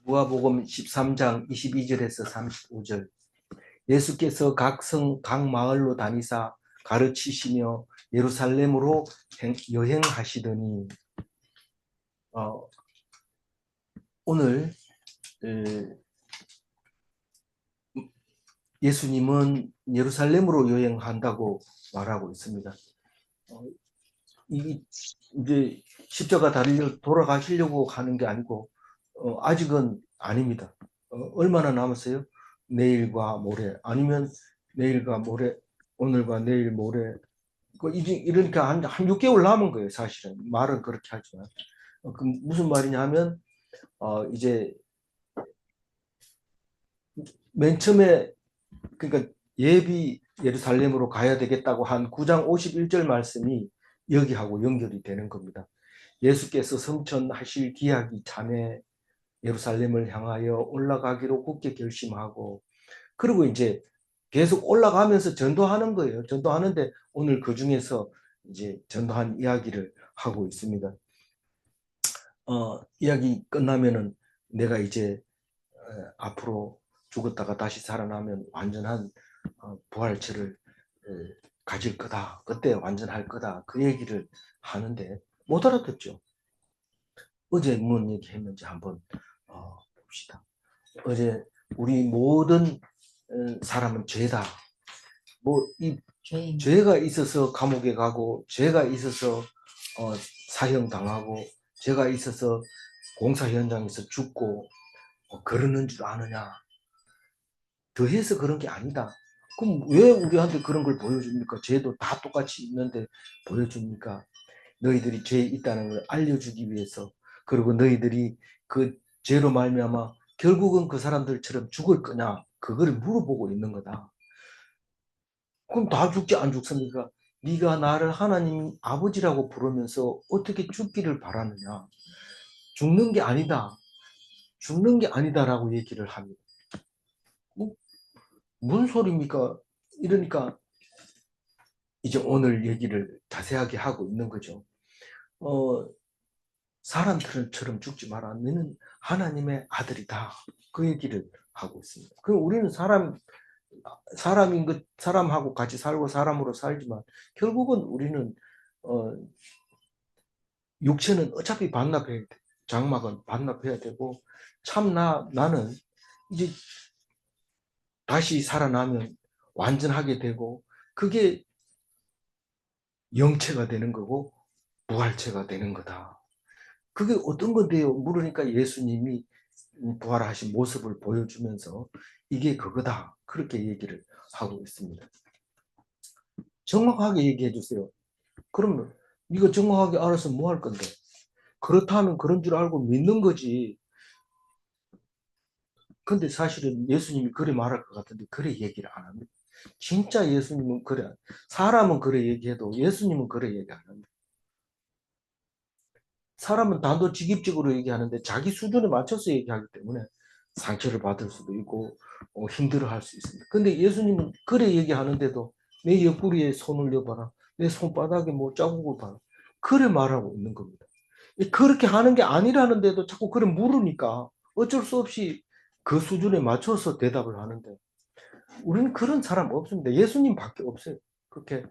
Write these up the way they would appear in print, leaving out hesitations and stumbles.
누가복음 13장 22절에서 35절. 예수께서 각 성, 각 마을로 다니사 가르치시며 예루살렘으로 여행하시더니 오늘 예수님은 예루살렘으로 여행한다고 말하고 있습니다. 이제 십자가 다리를 돌아가시려고 하는 게 아니고 아직은 아닙니다. 얼마나 남았어요? 내일과 모레, 아니면 내일과 모레, 오늘과 내일 모레. 이제 이러니까 한 6개월 남은 거예요, 사실은. 말은 그렇게 하지만. 그럼 무슨 말이냐 하면 이제 맨 처음에, 그러니까 예비 예루살렘으로 가야 되겠다고 한 9장 51절 말씀이 여기하고 연결이 되는 겁니다. 예수께서 성천하실 기약이 전에 예루살렘을 향하여 올라가기로 굳게 결심하고, 그리고 이제 계속 올라가면서 전도하는 거예요. 전도하는데 오늘 그 중에서 이제 전도한 이야기를 하고 있습니다. 이야기 끝나면은 내가 이제 앞으로 죽었다가 다시 살아나면 완전한 부활체를 가질 거다. 그때 완전할 거다. 그 얘기를 하는데 못 알아듣죠. 어제 무슨 얘기 했는지 한번 봅시다. 어제 우리 모든 사람은 죄다. 이 죄가 있어서 감옥에 가고, 죄가 있어서 사형 당하고, 죄가 있어서 공사 현장에서 죽고 그러는 줄 아느냐. 더해서 그런 게 아니다. 그럼 왜 우리한테 그런 걸 보여줍니까? 죄도 다 똑같이 있는데 보여줍니까? 너희들이 죄에 있다는 걸 알려주기 위해서, 그리고 너희들이 그 죄로 말미암아 결국은 그 사람들처럼 죽을 거냐, 그걸 물어보고 있는 거다. 그럼 다 죽지 안 죽습니까? 네가 나를 하나님 아버지라고 부르면서 어떻게 죽기를 바라느냐? 죽는 게 아니다. 죽는 게 아니다라고 얘기를 합니다. 무슨 소리입니까? 이러니까 이제 오늘 얘기를 자세하게 하고 있는 거죠. 사람처럼 죽지 마라. 너는 하나님의 아들이다. 그 얘기를 하고 있습니다. 그럼 우리는 사람인 것, 사람하고 같이 살고 사람으로 살지만 결국은 우리는 육체는 어차피 반납해야 돼. 장막은 반납해야 되고, 나는 이제 다시 살아나면 완전하게 되고, 그게 영체가 되는 거고 부활체가 되는 거다. 그게 어떤 건데요? 물으니까 예수님이 부활하신 모습을 보여주면서 이게 그거다. 그렇게 얘기를 하고 있습니다. 정확하게 얘기해 주세요. 그러면 네가 정확하게 알아서 뭐 할 건데? 그렇다면 그런 줄 알고 믿는 거지. 근데 사실은 예수님이 그래 말할 것 같은데 그래 얘기를 안 합니다. 진짜 예수님은 그래, 사람은 그래 얘기해도 예수님은 그래 얘기 안 합니다. 사람은 단도직입적으로 얘기하는데 자기 수준에 맞춰서 얘기하기 때문에 상처를 받을 수도 있고 힘들어할 수 있습니다. 근데 예수님은 그래 얘기하는데도 내 옆구리에 손을 넣어봐라. 내 손바닥에 뭐 자국을 봐라. 그래 말하고 있는 겁니다. 그렇게 하는 게 아니라는데도 자꾸 그래 물으니까 어쩔 수 없이 그 수준에 맞춰서 대답을 하는데, 우리는 그런 사람 없습니다. 예수님밖에 없어요. 그렇게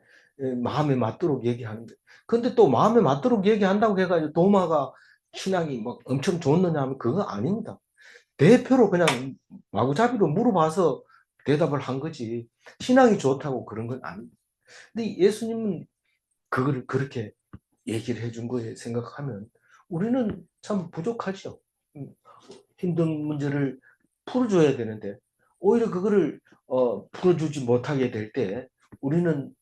마음에 맞도록 얘기하는데. 근데 또 마음에 맞도록 얘기한다고 해가지고 도마가 신앙이 막 엄청 좋느냐 하면 그거 아닙니다. 대표로 그냥 마구잡이로 물어봐서 대답을 한 거지. 신앙이 좋다고 그런 건 아닙니다. 근데 예수님은 그거를 그렇게 얘기를 해준 거에 생각하면 우리는 참 부족하죠. 힘든 문제를 풀어줘야 되는데 오히려 그거를 풀어주지 못하게 될 때 우리는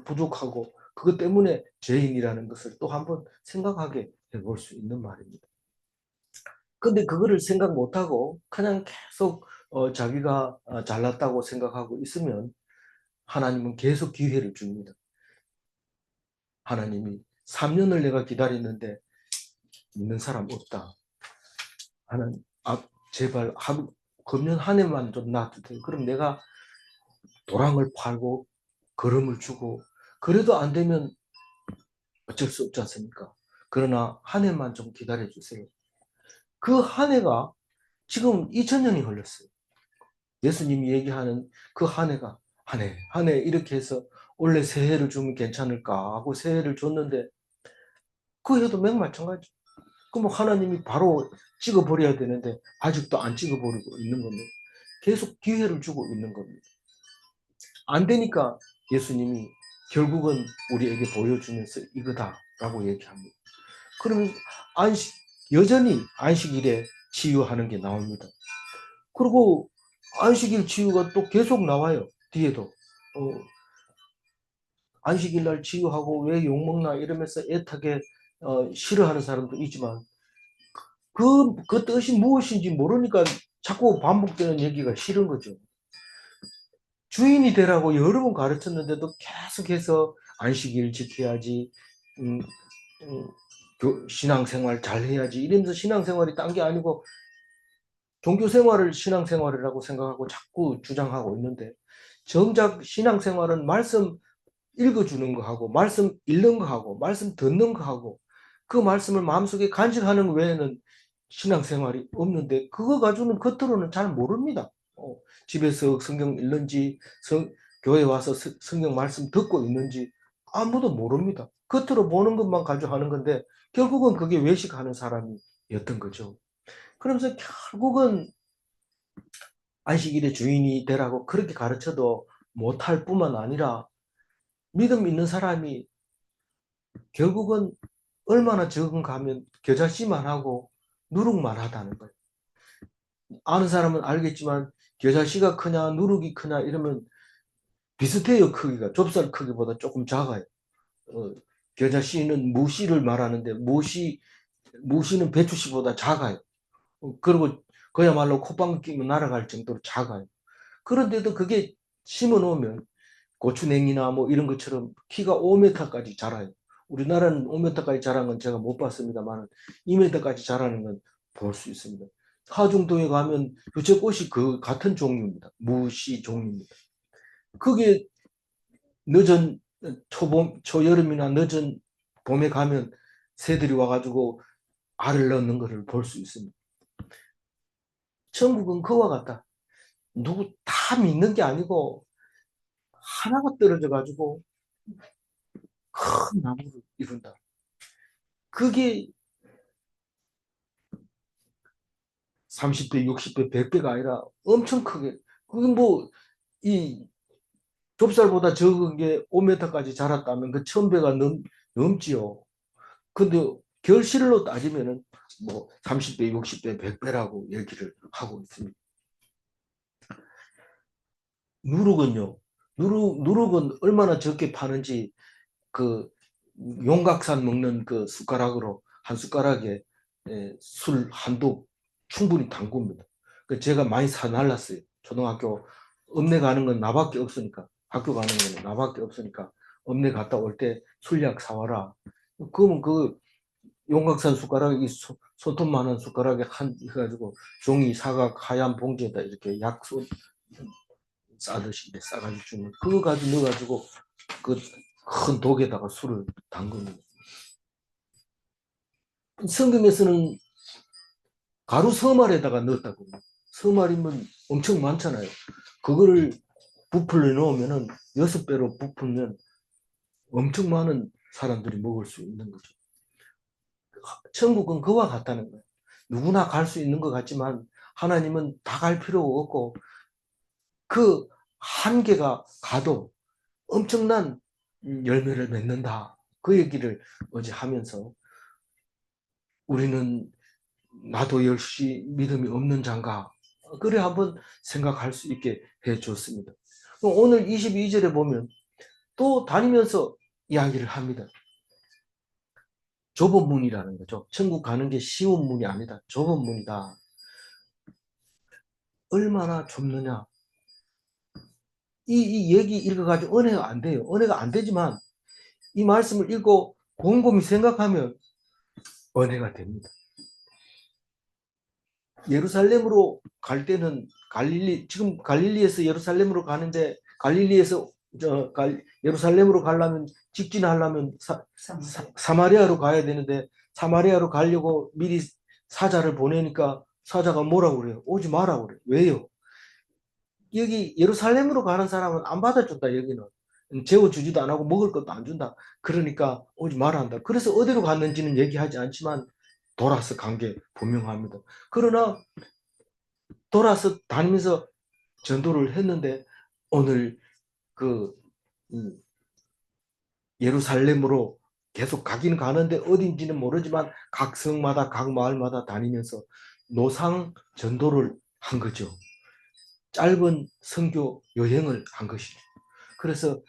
부족하고 그것 때문에 죄인이라는 것을 또 한번 생각하게 해볼 수 있는 말입니다. 근데 그거를 생각 못하고 그냥 계속 자기가 잘났다고 생각하고 있으면 하나님은 계속 기회를 줍니다. 하나님이 3년을 내가 기다렸는데 믿는 사람 없다. 하나님, 제발 금년 한 해만 좀 놔두세요. 그럼 내가 도랑을 팔고 걸음을 주고, 그래도 안 되면 어쩔 수 없지 않습니까? 그러나 한 해만 좀 기다려 주세요. 그 한 해가 지금 2000년이 흘렀어요. 예수님이 얘기하는 그 한 해가 한 해 이렇게 해서 원래 새해를 주면 괜찮을까 하고 새해를 줬는데 그 해도 맨 마찬가지. 그럼 하나님이 바로 찍어버려야 되는데 아직도 안 찍어버리고 있는 겁니다. 계속 기회를 주고 있는 겁니다. 안 되니까 예수님이 결국은 우리에게 보여주면서 이거다라고 얘기합니다. 그러면 여전히 안식일에 치유하는 게 나옵니다. 그리고 안식일 치유가 또 계속 나와요. 뒤에도. 안식일 날 치유하고 왜 욕먹나 이러면서 애타게 싫어하는 사람도 있지만 그 뜻이 무엇인지 모르니까 자꾸 반복되는 얘기가 싫은 거죠. 주인이 되라고 여러 번 가르쳤는데도 계속해서 안식일 지켜야지, 음, 신앙생활 잘 해야지 이러면서 신앙생활이 딴 게 아니고 종교생활을 신앙생활이라고 생각하고 자꾸 주장하고 있는데 정작 신앙생활은 말씀 읽어주는 거 하고 말씀 읽는 거 하고 말씀 듣는 거 하고 그 말씀을 마음속에 간직하는 외에는 신앙생활이 없는데 그거 가지고는 겉으로는 잘 모릅니다. 집에서 성경 읽는지 교회 와서 성경 말씀 듣고 있는지 아무도 모릅니다. 겉으로 보는 것만 가지고 하는 건데 결국은 그게 외식하는 사람이었던 거죠. 그러면서 결국은 안식일의 주인이 되라고 그렇게 가르쳐도 못할 뿐만 아니라 믿음 있는 사람이 결국은 얼마나 적은가 하면 겨자씨만 하고 누룩만 하다는 거예요. 아는 사람은 알겠지만 겨자씨가 크냐 누룩이 크냐 이러면 비슷해요. 크기가 좁쌀 크기보다 조금 작아요. 겨자씨는 무씨를 말하는데 무씨는 배추씨보다 작아요. 그리고 그야말로 콧방귀 끼면 날아갈 정도로 작아요. 그런데도 그게 심어 놓으면 고추냉이나 뭐 이런 것처럼 키가 5m까지 자라요. 우리나라는 5m까지 자란 건 제가 못 봤습니다만 2m까지 자라는 건 볼 수 있습니다. 하중도에 가면 유채꽃이 그 같은 종류입니다. 무씨 종류입니다. 그게 늦은 초여름이나 늦은 봄에 가면 새들이 와가지고 알을 넣는 것을 볼 수 있습니다. 천국은 그와 같다. 누구 다 믿는 게 아니고 하나가 떨어져 가지고 큰 나무를 이룬다. 그게 30배, 60배, 100배가 아니라 엄청 크게. 그게 뭐, 이 좁쌀보다 적은 게 5m까지 자랐다면 그 1000배가 넘지요. 근데 결실로 따지면은 뭐 30배, 60배, 100배라고 얘기를 하고 있습니다. 누룩은요. 누룩은 얼마나 적게 파는지 그 용각산 먹는 그 숟가락으로 한 숟가락에 술 한두 충분히 담굽니다. 그 제가 많이 사날랐어요. 초등학교 읍내 가는 건 나밖에 없으니까 학교 가는 거는 나밖에 없으니까 읍내 갔다 올 때 술약 사와라. 그러면 그 용각산 숟가락이 손톱만한 숟가락에 한 해가지고 종이 사각 하얀 봉지에다 이렇게 약손 싸듯이 싸가지고 주면 그거 가지고 넣어가지고 그 큰 독에다가 술을 담그는 성경에서는 가루 서말에다가 넣었다고. 서말이면 엄청 많잖아요. 그거를 부풀려 놓으면은 6배로 부풀면 엄청 많은 사람들이 먹을 수 있는 거죠. 천국은 그와 같다는 거예요. 누구나 갈 수 있는 것 같지만 하나님은 다 갈 필요가 없고 그 한계가 가도 엄청난 열매를 맺는다. 그 얘기를 어제 하면서 우리는 나도 역시 믿음이 없는 자인가? 그래 한번 생각할 수 있게 해줬습니다. 오늘 22절에 보면 또 다니면서 이야기를 합니다. 좁은 문이라는 거죠. 천국 가는 게 쉬운 문이 아니다. 좁은 문이다. 얼마나 좁느냐. 이 얘기 읽어가지고 은혜가 안 돼요. 은혜가 안 되지만 이 말씀을 읽고 곰곰이 생각하면 은혜가 됩니다. 예루살렘으로 갈 때는 지금 갈릴리에서 예루살렘으로 가는데 갈릴리에서 예루살렘으로 가려면 직진하려면 사마리아로 가야 되는데 사마리아로 가려고 미리 사자를 보내니까 사자가 뭐라고 그래요? 오지 마라고 그래요. 왜요? 여기 예루살렘으로 가는 사람은 안 받아준다. 여기는 재워주지도 안 하고 먹을 것도 안 준다. 그러니까 오지 말아 한다. 그래서 어디로 갔는지는 얘기하지 않지만 돌아서 간 게 분명합니다. 그러나 돌아서 다니면서 전도를 했는데 오늘 그 예루살렘으로 계속 가긴 가는데 어딘지는 모르지만 각 성마다 각 마을마다 다니면서 노상 전도를 한 거죠. 짧은 선교 여행을 한 것이죠. 그래서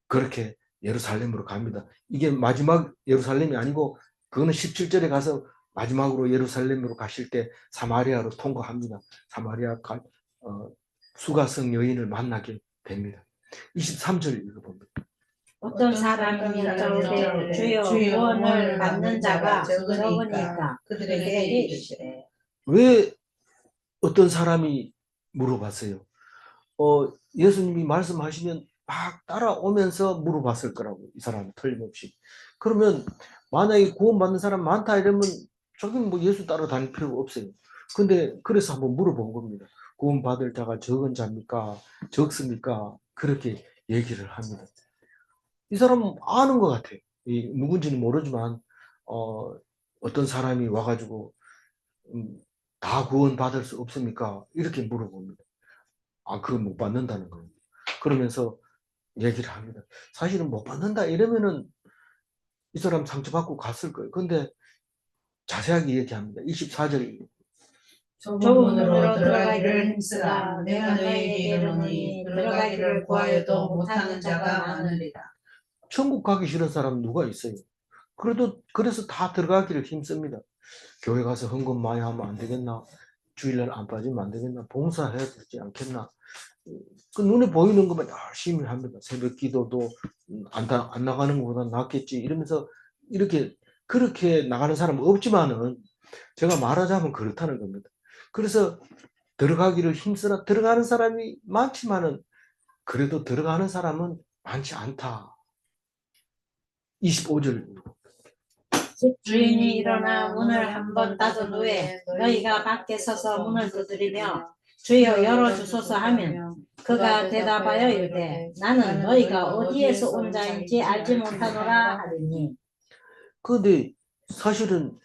그렇게 예루살렘으로 갑니다. 이게 마지막 예루살렘이 아니고 그거는 17절에 가서 마지막으로 예루살렘으로 가실 때 사마리아로 통과합니다. 사마리아 수가성 여인을 만나게 됩니다. 23절 읽어봅니다. 어떤 사람이 여짜오되 주여 구원을 받는 자가 적으니까 그들에게 이르시되. 왜 어떤 사람이 물어봤어요? 예수님이 말씀하시면 막 따라오면서 물어봤을 거라고, 이 사람은 틀림없이. 그러면 만약에 구원받는 사람 많다 이러면 저긴 뭐 예수 따라다닐 필요가 없어요. 근데 그래서 한번 물어본 겁니다. 구원받을 자가 적은 자입니까? 적습니까? 그렇게 얘기를 합니다. 이 사람은 아는 것 같아요. 누군지는 모르지만 어떤 사람이 와가지고 다 구원받을 수 없습니까? 이렇게 물어봅니다. 그거 못 받는다는 거예요. 그러면서 얘기를 합니다. 사실은 못 받는다 이러면은 이 사람 상처받고 갔을 거예요. 근데 자세하게 얘기합니다. 24절. 좁은 문으로 들어가기를 힘쓰라. 내가 너희에게 이르노니 들어가기를 구하여도 못하는 자가 많으리라. 천국 가기 싫은 사람 누가 있어요? 그래서 다 들어가기를 힘씁니다. 교회 가서 헌금 많이 하면 안 되겠나? 주일날 안 빠지면 안 되겠나? 봉사해야 되지 않겠나? 그 눈에 보이는 것만 열심히 합니다. 새벽 기도도 안 나가는 것보다 낫겠지 이러면서 그렇게 나가는 사람은 없지만은 제가 말하자면 그렇다는 겁니다. 그래서 들어가기를 힘쓰라. 들어가는 사람이 많지만은 그래도 들어가는 사람은 많지 않다. 25절. 주인이 일어나 문을 한번 닫은 후에 너희가 밖에 서서 문을 두드리며 주여 열어주소서 하면 그가 대답하여 이르되 나는 너희가 어디에서 온 자인지 알지 못하노라 하리니. 그런데 사실은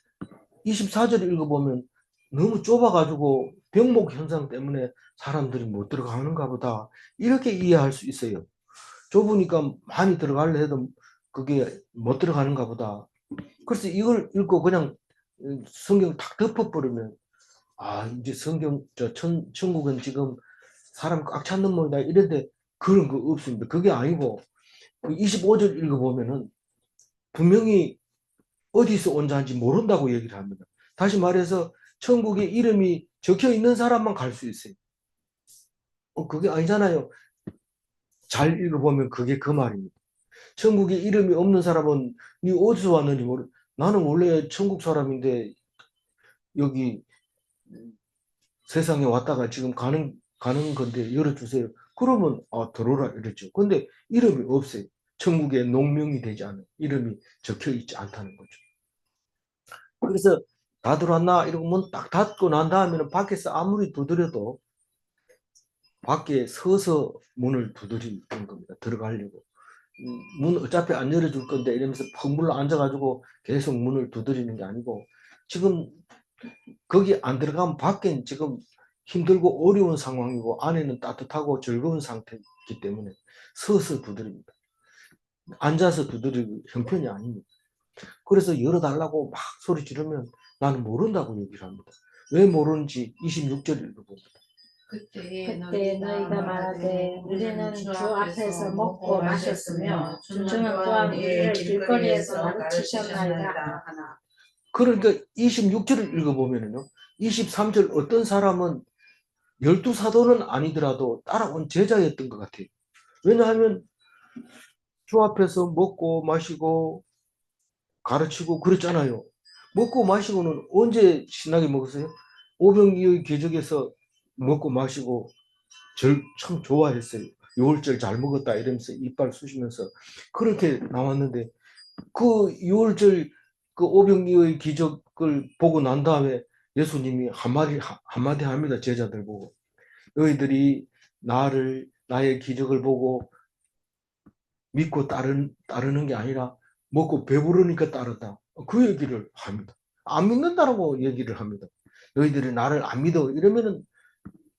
24절 읽어보면 너무 좁아가지고 병목 현상 때문에 사람들이 못 들어가는가 보다 이렇게 이해할 수 있어요. 좁으니까 많이 들어가려 해도 그게 못 들어가는가 보다. 그래서 이걸 읽고 그냥 성경 탁 덮어버리면 이제 천국은 지금 사람 꽉 찼는 모양이다 이런데 그런 거 없습니다. 그게 아니고 25절 읽어보면은 분명히 어디서 온 자인지 모른다고 얘기를 합니다. 다시 말해서 천국에 이름이 적혀 있는 사람만 갈 수 있어요. 그게 아니잖아요. 잘 읽어보면 그게 그 말입니다. 천국에 이름이 없는 사람은 네 어디서 왔는지 모르. 나는 원래 천국 사람인데 여기 세상에 왔다가 지금 가는 건데 열어주세요. 그러면 들어오라 이랬죠. 근데 이름이 없어요. 천국에 농명이 되지 않아요. 이름이 적혀 있지 않다는 거죠. 그래서 다 들어왔나 이러고 문 딱 닫고 난 다음에는 밖에서 아무리 두드려도 밖에 서서 문을 두드리는 겁니다. 들어가려고. 문 어차피 안 열어줄 건데 이러면서 펑물러 앉아가지고 계속 문을 두드리는 게 아니고 지금 거기 안 들어가면 밖엔 지금 힘들고 어려운 상황이고 안에는 따뜻하고 즐거운 상태이기 때문에 서서 두드립니다. 앉아서 두드릴 형편이 아닙니다. 그래서 열어달라고 막 소리 지르면 나는 모른다고 얘기를 합니다. 왜 모르는지 26절 읽어봅니다. 그때 너희가 말하되 우리는 주 앞에서 먹고 마셨으며 주는 또한 우리를 길거리에서 가르치셨나이다 하나. 그러니까 26절을 읽어보면요. 23절 어떤 사람은 12사도는 아니더라도 따라온 제자였던 것 같아요. 왜냐하면 주 앞에서 먹고 마시고 가르치고 그랬잖아요. 먹고 마시고는 언제 신나게 먹었어요? 오병이의 기적에서 먹고 마시고 참 좋아했어요. 6월절 잘 먹었다 이러면서 이빨 쑤시면서 그렇게 나왔는데 그 6월절 그 오병이의 기적을 보고 난 다음에 예수님이 한마디 합니다. 제자들 보고. 너희들이 나의 기적을 보고 믿고 따르는 게 아니라 먹고 배부르니까 따른다. 그 얘기를 합니다. 안 믿는다라고 얘기를 합니다. 너희들이 나를 안 믿어. 이러면은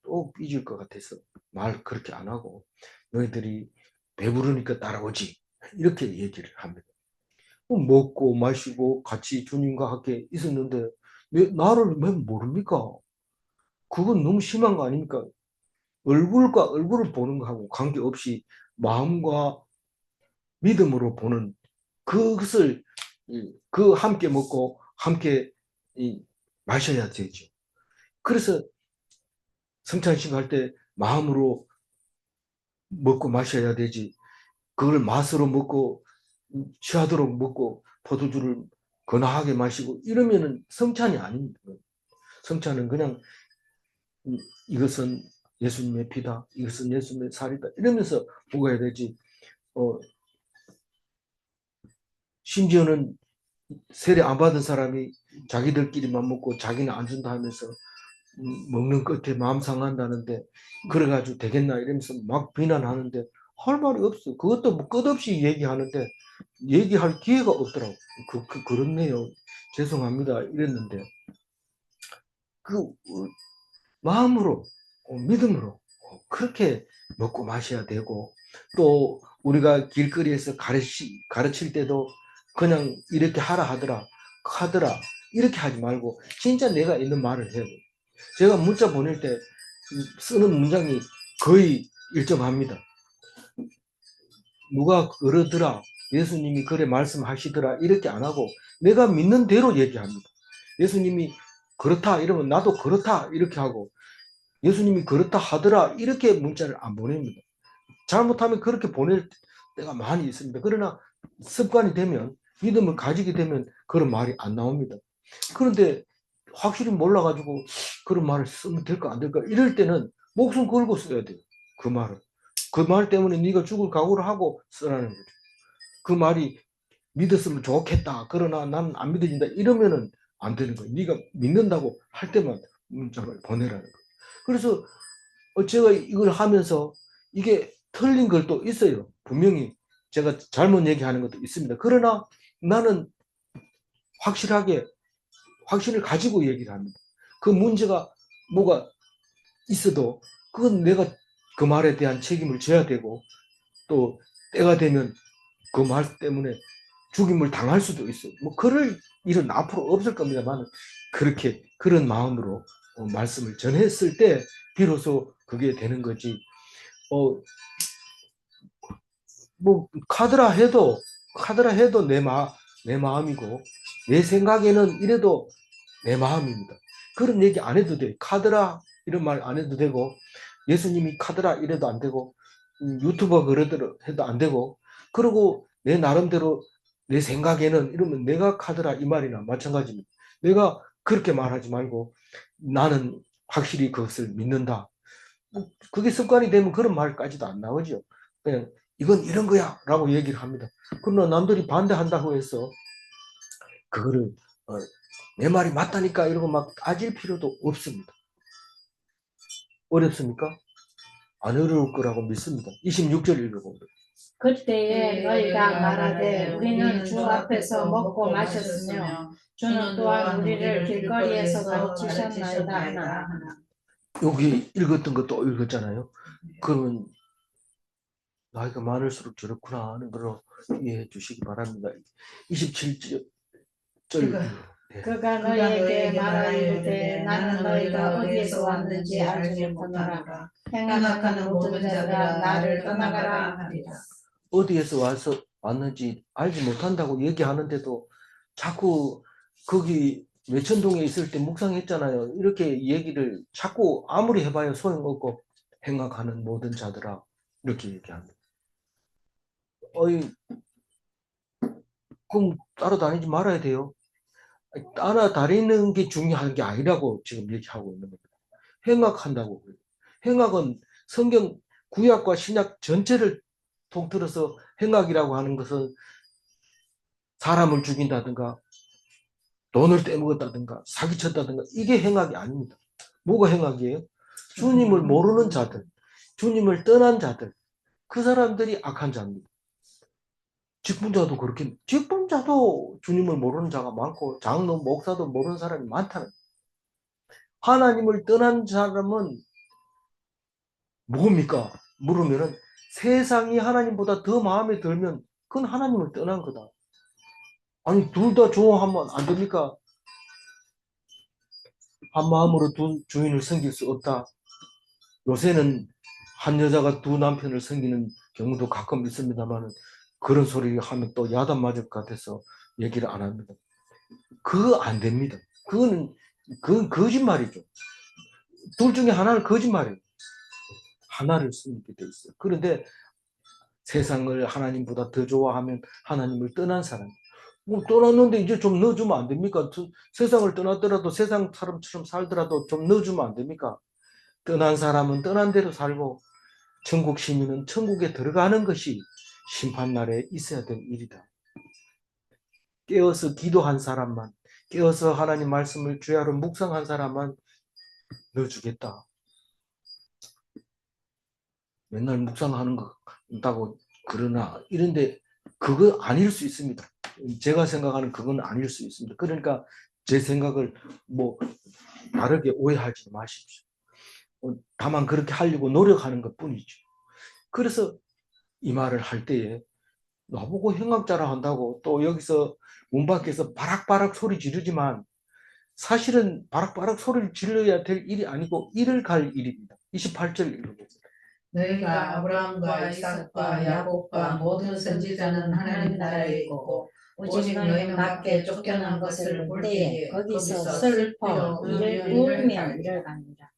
또 삐질 것 같아서 말 그렇게 안 하고 너희들이 배부르니까 따라오지. 이렇게 얘기를 합니다. 먹고 마시고 같이 주님과 함께 있었는데 나를 왜 모릅니까? 그건 너무 심한 거 아닙니까? 얼굴과 얼굴을 보는 거하고 관계없이 마음과 믿음으로 보는 그것을 함께 먹고 함께 마셔야 되죠. 그래서 성찬식 할 때 마음으로 먹고 마셔야 되지. 그걸 맛으로 먹고 취하도록 먹고 포도주를 거나하게 마시고 이러면은 성찬이 아닙니다. 성찬은 그냥 이것은 예수님의 피다. 이것은 예수님의 살이다. 이러면서 먹어야 되지. 심지어는 세례 안 받은 사람이 자기들끼리만 먹고 자기는 안 준다 하면서 먹는 끝에 마음 상한다는데 그래가지고 되겠나 이러면서 막 비난하는데 할 말이 없어. 그것도 뭐 끝없이 얘기하는데 얘기할 기회가 없더라고. 그렇네요. 죄송합니다. 이랬는데 마음으로 믿음으로 그렇게 먹고 마셔야 되고 또 우리가 길거리에서 가르칠 때도 그냥 이렇게 하더라 이렇게 하지 말고 진짜 내가 있는 말을 해야 돼. 제가 문자 보낼 때 쓰는 문장이 거의 일정합니다. 누가 그러더라 예수님이 그래 말씀하시더라 이렇게 안 하고 내가 믿는 대로 얘기합니다. 예수님이 그렇다 이러면 나도 그렇다 이렇게 하고 예수님이 그렇다 하더라 이렇게 문자를 안 보냅니다. 잘못하면 그렇게 보낼 때가 많이 있습니다. 그러나 습관이 되면 믿음을 가지게 되면 그런 말이 안 나옵니다. 그런데 확실히 몰라가지고 그런 말을 쓰면 될까 안 될까 이럴 때는 목숨 걸고 써야 돼요. 그 말을. 그 말 때문에 네가 죽을 각오를 하고 쓰라는 거죠. 그 말이 믿었으면 좋겠다. 그러나 나는 안 믿어진다. 이러면은 안 되는 거예요. 네가 믿는다고 할 때만 문자를 보내라는 거예요. 그래서 제가 이걸 하면서 이게 틀린 것도 있어요. 분명히 제가 잘못 얘기하는 것도 있습니다. 그러나 나는 확신을 가지고 얘기를 합니다. 그 문제가 뭐가 있어도 그건 내가 그 말에 대한 책임을 져야 되고 또 때가 되면 그 말 때문에 죽임을 당할 수도 있어요. 뭐 그럴 일은 앞으로 없을 겁니다만 그렇게 그런 마음으로 말씀을 전했을 때 비로소 그게 되는 거지. 뭐 카드라 해도 내 마음이고 내 생각에는 이래도 내 마음입니다. 그런 얘기 안 해도 돼. 카드라 이런 말 안 해도 되고 예수님이 카드라 이래도 안 되고 유튜버 그러더라 해도 안 되고 그리고 내 나름대로 내 생각에는 이러면 내가 카드라 이 말이나 마찬가지입니다. 내가 그렇게 말하지 말고 나는 확실히 그것을 믿는다. 그게 습관이 되면 그런 말까지도 안 나오죠. 그냥 이건 이런 거야 라고 얘기를 합니다. 그러나 남들이 반대한다고 해서 그거를 내 말이 맞다니까 이러고 막 따질 필요도 없습니다. 어렵습니까? 안 어려울 거라고 믿습니다. 26절 읽어보세요. 그때에 너희가 말하되 우리는 주 앞에서 먹고 마셨으며 주는 또한 우리를 길거리에서 가르치셨나이다 하나. 여기 읽었던 것도 읽었잖아요. 그러면 나이가 많을수록 저렇구나 하는 걸 이해해 주시기 바랍니다. 27절 네. 그가 너희에게 말하기를 나는 너희가 어디에서 왔는지 알지 못하노라. 행악하는 모든 자들아 나를 떠나가라 하리라. 어디에서 왔는지 알지 못한다고 얘기하는데도 자꾸 거기 외천동에 있을 때 묵상했잖아요. 이렇게 얘기를 자꾸 아무리 해봐야 소용없고 행악하는 모든 자들아 이렇게 얘기합니다. 그럼 따라다니지 말아야 돼요. 따라다니는 게 중요한 게 아니라고 지금 얘기하고 있는 겁니다. 행악한다고. 행악은 성경 구약과 신약 전체를 통틀어서 행악이라고 하는 것은 사람을 죽인다든가 돈을 떼먹었다든가 사기쳤다든가 이게 행악이 아닙니다. 뭐가 행악이에요? 주님을 모르는 자들, 주님을 떠난 자들, 그 사람들이 악한 자입니다. 직분자도 그렇게, 직분자도 주님을 모르는 자가 많고 장로, 목사도 모르는 사람이 많다는 거예요. 하나님을 떠난 사람은 뭡니까? 물으면은 세상이 하나님보다 더 마음에 들면 그건 하나님을 떠난 거다. 아니 둘 다 좋아하면 안 됩니까? 한 마음으로 두 주인을 섬길 수 없다. 요새는 한 여자가 두 남편을 섬기는 경우도 가끔 있습니다만 그런 소리를 하면 또 야단 맞을 것 같아서 얘기를 안 합니다. 그거 안 됩니다. 그건 거짓말이죠. 둘 중에 하나는 거짓말이에요. 하나를 섬기게 돼 있어요. 그런데 세상을 하나님보다 더 좋아하면 하나님을 떠난 사람. 뭐 떠났는데 이제 좀 넣어주면 안 됩니까? 세상을 떠났더라도 세상 사람처럼 살더라도 좀 넣어주면 안 됩니까? 떠난 사람은 떠난 대로 살고 천국 시민은 천국에 들어가는 것이 심판날에 있어야 될 일이다. 깨어서 기도한 사람만, 깨어서 하나님 말씀을 주야로 묵상한 사람만 넣어주겠다. 맨날 묵상하는 거 있다고 그러나 이런데 그거 아닐 수 있습니다. 제가 생각하는 그건 아닐 수 있습니다. 그러니까 제 생각을 뭐 다르게 오해하지 마십시오. 다만 그렇게 하려고 노력하는 것 뿐이죠. 그래서 이 말을 할 때에 나보고 행악자라 한다고 또 여기서 문 밖에서 바락바락 소리 지르지만 사실은 바락바락 소리를 질러야 될 일이 아니고 이를 갈 일입니다. 28절 읽어보세요. 너희가 아브라함과 이삭과 야곱과 모든 선지자는 하나님 나라에 있고 오직 너희는 밖에 쫓겨난 것을 볼 때에 거기서 슬퍼 이를 울며 이를 갑니다.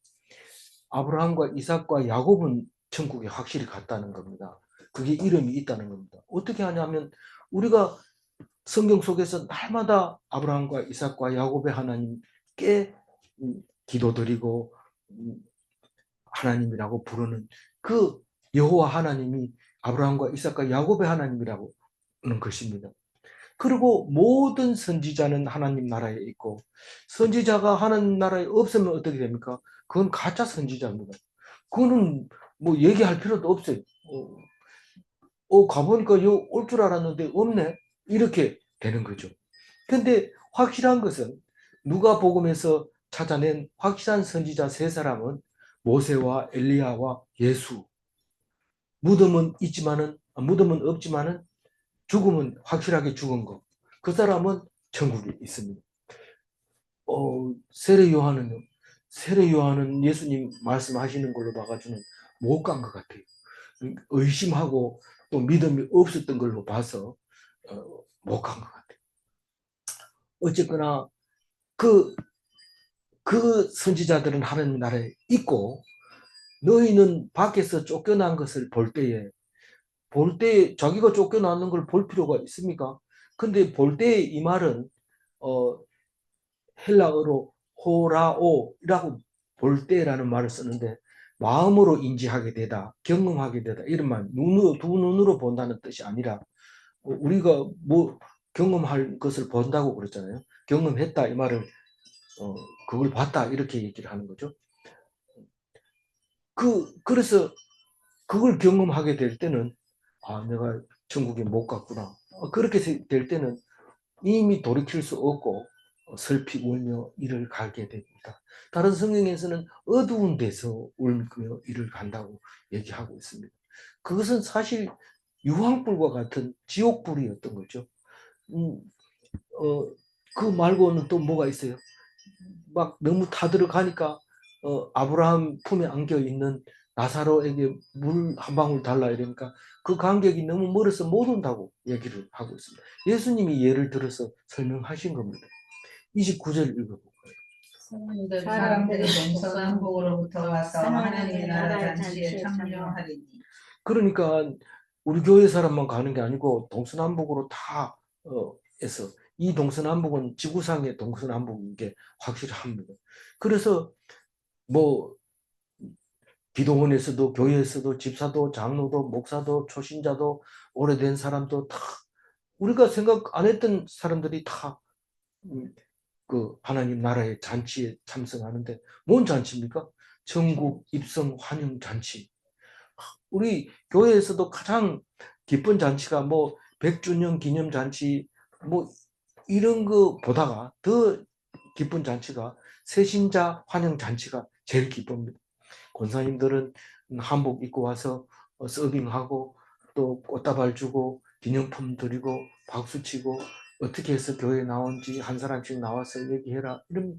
아브라함과 이삭과 야곱은 천국에 확실히 갔다는 겁니다. 그게 이름이 있다는 겁니다. 어떻게 하냐면 우리가 성경 속에서 날마다 아브라함과 이삭과 야곱의 하나님께 기도드리고 하나님이라고 부르는 그 여호와 하나님이 아브라함과 이삭과 야곱의 하나님이라고 하는 것입니다. 그리고 모든 선지자는 하나님 나라에 있고 선지자가 하나님 나라에 없으면 어떻게 됩니까? 그건 가짜 선지자입니다. 그거는 뭐 얘기할 필요도 없어요. 가보니까 올 줄 알았는데 없네. 이렇게 되는 거죠. 근데 확실한 것은 누가복음에서 찾아낸 확실한 선지자 세 사람은 모세와 엘리야와 예수. 무덤은 없지만은 죽음은 확실하게 죽은 거. 그 사람은 천국에 있습니다. 세례 요한은요. 세례 요한은 예수님 말씀하시는 걸로 봐가지고는 못 간 것 같아요. 의심하고 또 믿음이 없었던 걸로 봐서 못 간 것 같아요. 어쨌거나 그 선지자들은 하나님 나라에 있고 너희는 밖에서 쫓겨난 것을 볼 때에 자기가 쫓겨나는 걸 볼 필요가 있습니까? 근데 볼 때에 이 말은 헬라어로 호라오라고 볼 때라는 말을 쓰는데 마음으로 인지하게 되다, 경험하게 되다 이런 말, 두 눈으로 본다는 뜻이 아니라 우리가 뭐 경험할 것을 본다고 그랬잖아요. 경험했다 이 말을 그걸 봤다 이렇게 얘기를 하는 거죠. 그래서 그걸 경험하게 될 때는 내가 천국에 못 갔구나. 그렇게 될 때는 이미 돌이킬 수 없고 슬피 울며 이를 가게 됩니다. 다른 성경에서는 어두운 데서 울며 이를 간다고 얘기하고 있습니다. 그것은 사실 유황불과 같은 지옥불이었던 거죠. 그 말고는 또 뭐가 있어요? 막 너무 타들어가니까 아브라함 품에 안겨 있는 나사로에게 물 한 방울 달라 이러니까 그 간격이 너무 멀어서 못 온다고 얘기를 하고 있습니다. 예수님이 예를 들어서 설명하신 겁니다. 29절 읽어볼까요? 사람들이 동서남북으로부터 와서 하나님의 나라 잔치에 참여하리니. 그러니까 우리 교회 사람만 가는 게 아니고 동서남북으로 다 해서 이 동서남북은 지구상의 동서남북인 게 확실합니다. 그래서 뭐 기도원에서도 교회에서도 집사도 장로도 목사도 초신자도 오래된 사람도 다 우리가 생각 안 했던 사람들이 다 그 하나님 나라의 잔치에 참석하는데 뭔 잔치입니까? 천국 입성 환영 잔치. 우리 교회에서도 가장 기쁜 잔치가 뭐 100주년 기념 잔치 뭐 이런 거 보다가 더 기쁜 잔치가 새신자 환영 잔치가 제일 기쁩니다. 권사님들은 한복 입고 와서 서빙하고 또 꽃다발 주고 기념품 드리고 박수 치고 어떻게 해서 교회에 나온지 한 사람씩 나와서 얘기해라 이런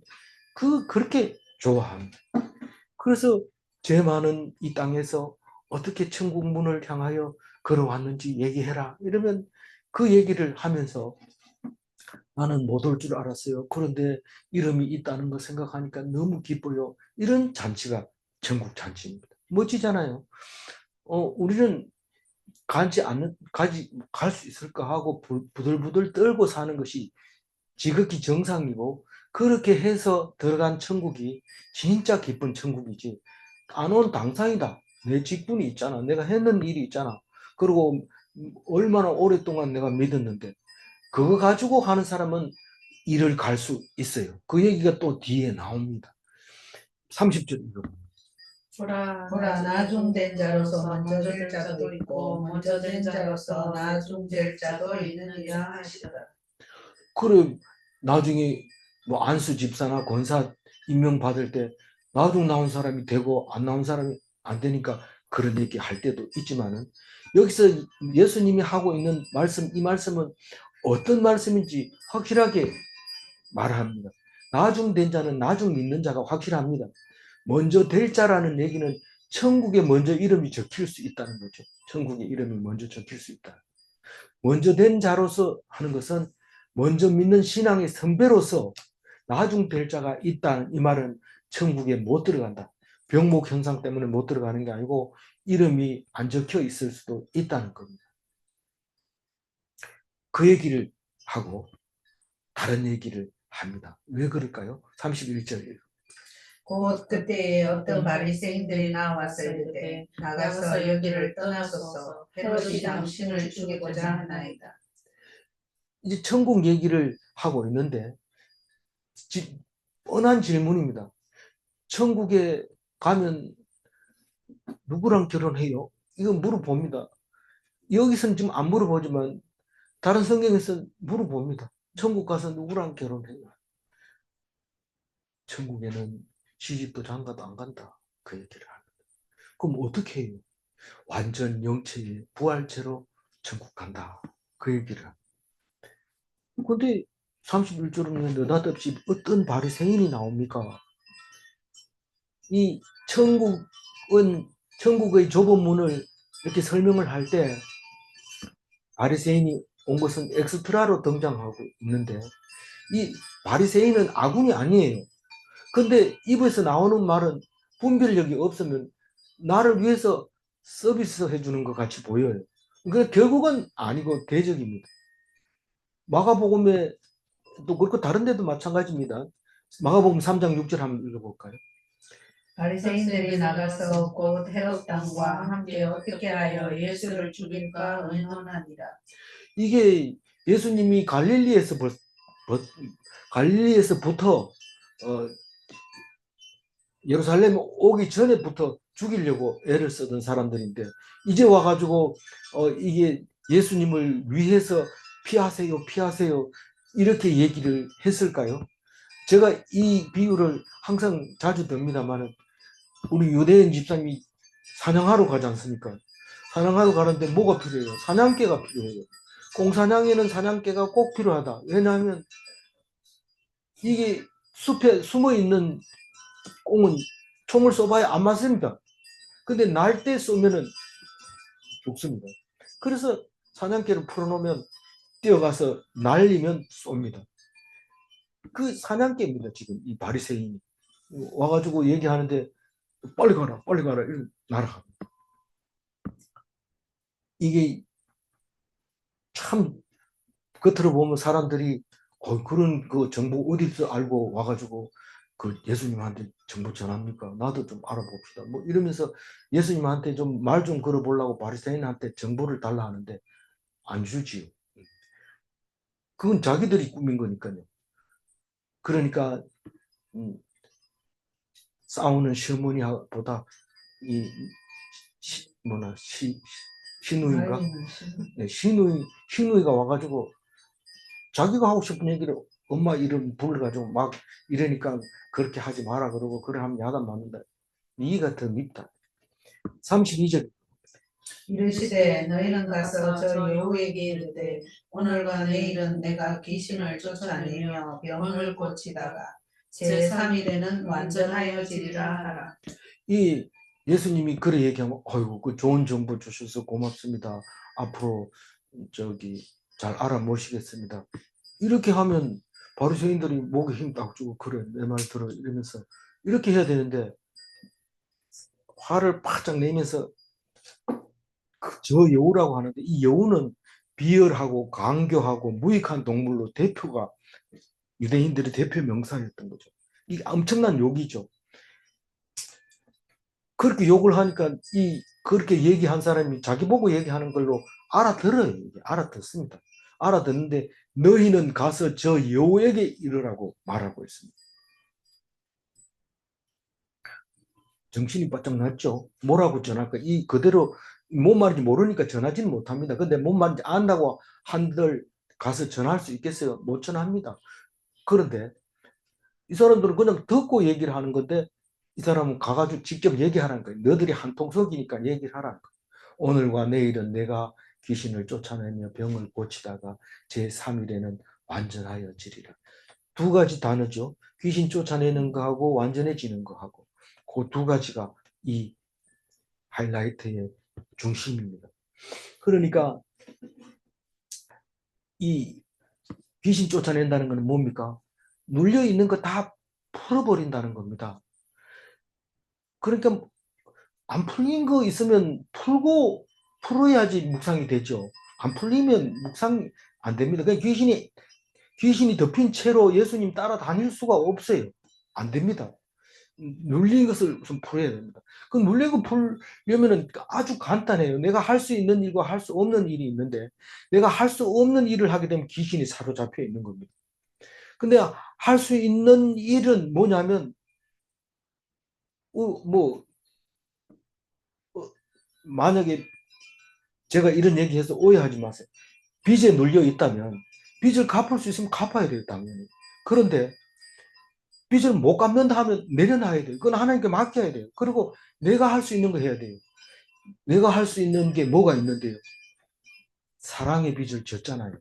그렇게 좋아합니다. 그래서 죄 많은 이 땅에서 어떻게 천국 문을 향하여 걸어왔는지 얘기해라 이러면 그 얘기를 하면서 나는 못 올 줄 알았어요. 그런데 이름이 있다는 거 생각하니까 너무 기뻐요. 이런 잔치가 천국 잔치입니다. 멋지잖아요. 우리는 갈 수 있을까 하고 부들부들 떨고 사는 것이 지극히 정상이고 그렇게 해서 들어간 천국이 진짜 기쁜 천국이지. 안 온 당상이다. 내 직분이 있잖아. 내가 했는 일이 있잖아. 그리고 얼마나 오랫동안 내가 믿었는데 그거 가지고 하는 사람은 일을 갈 수 있어요. 그 얘기가 또 뒤에 나옵니다. 30절 읽어봅니다. 보라 나중된 자로서 먼저 될 자도 있고 먼저 된 자로서 나중될 자도 있느니라 하시더라. 그래 나중에 뭐 안수 집사나 권사 임명 받을 때 나중 나온 사람이 되고 안 나온 사람이 안 되니까 그런 얘기 할 때도 있지만은 여기서 예수님이 하고 있는 말씀 이 말씀은 어떤 말씀인지 확실하게 말합니다. 나중된 자는 나중 믿는 자가 확실합니다. 먼저 될 자라는 얘기는 천국에 먼저 이름이 적힐 수 있다는 거죠. 천국에 이름이 먼저 적힐 수 있다. 먼저 된 자로서 하는 것은 먼저 믿는 신앙의 선배로서 나중 될 자가 있다는 이 말은 천국에 못 들어간다. 병목 현상 때문에 못 들어가는 게 아니고 이름이 안 적혀 있을 수도 있다는 겁니다. 그 얘기를 하고 다른 얘기를 합니다. 왜 그럴까요? 31절. 곧 그때에 어떤 바리새인들이 나와서 이르되 나가서 여기를 떠나소서 헤롯이 당신을 죽이고자 하나이다. 이제 천국 얘기를 하고 있는데 뻔한 질문입니다. 천국에 가면 누구랑 결혼해요? 이거 물어봅니다. 여기서는 지금 안 물어보지만 다른 성경에서 물어봅니다. 천국 가서 누구랑 결혼해요? 천국에는 시집도 장가도 안 간다. 그 얘기를 합니다. 그럼 어떻게 해요? 완전 영체의 부활체로 천국 간다. 그 얘기를 합니다. 근데 31절은 느닷없이 어떤 바리새인이 나옵니까? 이 천국의 좁은 문을 이렇게 설명을 할 때 바리새인이 온 것은 엑스트라로 등장하고 있는데 이 바리새인은 아군이 아니에요. 근데 입에서 나오는 말은 분별력이 없으면 나를 위해서 서비스 해주는 것 같이 보여요. 그 결국은 아니고 대적입니다. 마가복음에 또 그렇고 다른 데도 마찬가지입니다. 마가복음 3장 6절 한번 읽어볼까요? 바리새인들이 나가서 곧 헤롯 당과 함께 어떻게 하여 예수를 죽일까 의논하니라. 이게 예수님이 갈릴리에서부터 예루살렘 오기 전에부터 죽이려고 애를 쓰던 사람들인데 이제 와가지고 이게 예수님을 위해서 피하세요, 피하세요 이렇게 얘기를 했을까요? 제가 이 비유를 항상 자주 듭니다만 우리 유대인 집사님이 사냥하러 가지 않습니까? 사냥하러 가는데 뭐가 필요해요? 사냥개가 필요해요. 공사냥에는 사냥개가 꼭 필요하다. 왜냐하면 이게 숲에 숨어있는 꽁은 총을 쏘봐야 안 맞습니다. 근데 날 때 쏘면은 죽습니다. 그래서 사냥개를 풀어놓으면 뛰어가서 날리면 쏩니다. 그 사냥개입니다. 지금 이 바리새인이 와가지고 얘기하는데 빨리 가라, 빨리 가라 이런 날아갑니다. 이게 참 겉으로 보면 사람들이 그런 그 정보 어디서 알고 와가지고 그 예수님한테 정보 전합니까? 나도 좀 알아봅시다. 뭐 이러면서 예수님한테 좀 말 좀 걸어보려고 바리새인한테 정보를 달라 하는데 안 주지요. 그건 자기들이 꾸민 거니까요. 그러니까 싸우는 시어머니보다 이 시누이가 네, 시누이가 와가지고 자기가 하고 싶은 얘기를 엄마 이름 불러가지고 막 이러니까 그렇게 하지 마라 그러고 그래 하면 야단 맞는다. 이가 더 밉다. 32절 이르시되 너희는 가서 저 여호에게 이르되 오늘과 내일은 내가 귀신을 쫓아내며 병을 고치다가 제3일에는 완전하여지리라 하라. 이 예수님이 그래 얘기하면 어이구 그 좋은 정보 주셔서 고맙습니다. 앞으로 잘 알아모시겠습니다. 이렇게 하면 바리새인들이 목에 힘 딱 주고 그래 내 말 들어 이러면서 이렇게 해야 되는데 화를 바짝 내면서 저 여우라고 하는데 이 여우는 비열하고 강교하고 무익한 동물로 대표가 유대인들의 대표 명사였던 거죠. 이게 엄청난 욕이죠. 그렇게 욕을 하니까 그렇게 얘기한 사람이 자기 보고 얘기하는 걸로 알아들어요. 알아듣습니다. 알아듣는데 너희는 가서 저 여우에게 이르라고 말하고 있습니다. 정신이 바짝 났죠. 뭐라고 전할까? 그대로 뭔 말인지 모르니까 전하지는 못합니다. 근데 뭔 말인지 안다고 한들 가서 전할 수 있겠어요? 못 전합니다. 그런데 이 사람들은 그냥 듣고 얘기를 하는 건데 이 사람은 가가지고 직접 얘기하라는 거예요. 너희들이 한통속이니까 얘기를 하라는 거예요. 오늘과 내일은 내가 귀신을 쫓아내며 병을 고치다가 제3일에는 완전하여지리라. 두 가지 단어죠. 귀신 쫓아내는 거하고 완전해지는 거하고 그 두 가지가 이 하이라이트의 중심입니다. 그러니까 이 귀신 쫓아낸다는 것은 뭡니까? 눌려 있는 거 다 풀어버린다는 겁니다. 그러니까 안 풀린 거 있으면 풀어야지 묵상이 되죠. 안 풀리면 묵상 안 됩니다. 그러니까 귀신이 덮인 채로 예수님 따라다닐 수가 없어요. 안 됩니다. 눌린 것을 우선 풀어야 됩니다. 그 눌린 거 풀려면은 아주 간단해요. 내가 할 수 있는 일과 할 수 없는 일이 있는데 내가 할 수 없는 일을 하게 되면 귀신이 사로잡혀 있는 겁니다. 근데 할 수 있는 일은 뭐냐면 만약에 제가 이런 얘기해서 오해하지 마세요. 빚에 눌려 있다면 빚을 갚을 수 있으면 갚아야 돼요, 당연히. 그런데 빚을 못 갚는다 하면 내려놔야 돼요. 그건 하나님께 맡겨야 돼요. 그리고 내가 할 수 있는 거 해야 돼요. 내가 할 수 있는 게 뭐가 있는데요? 사랑의 빚을 졌잖아요.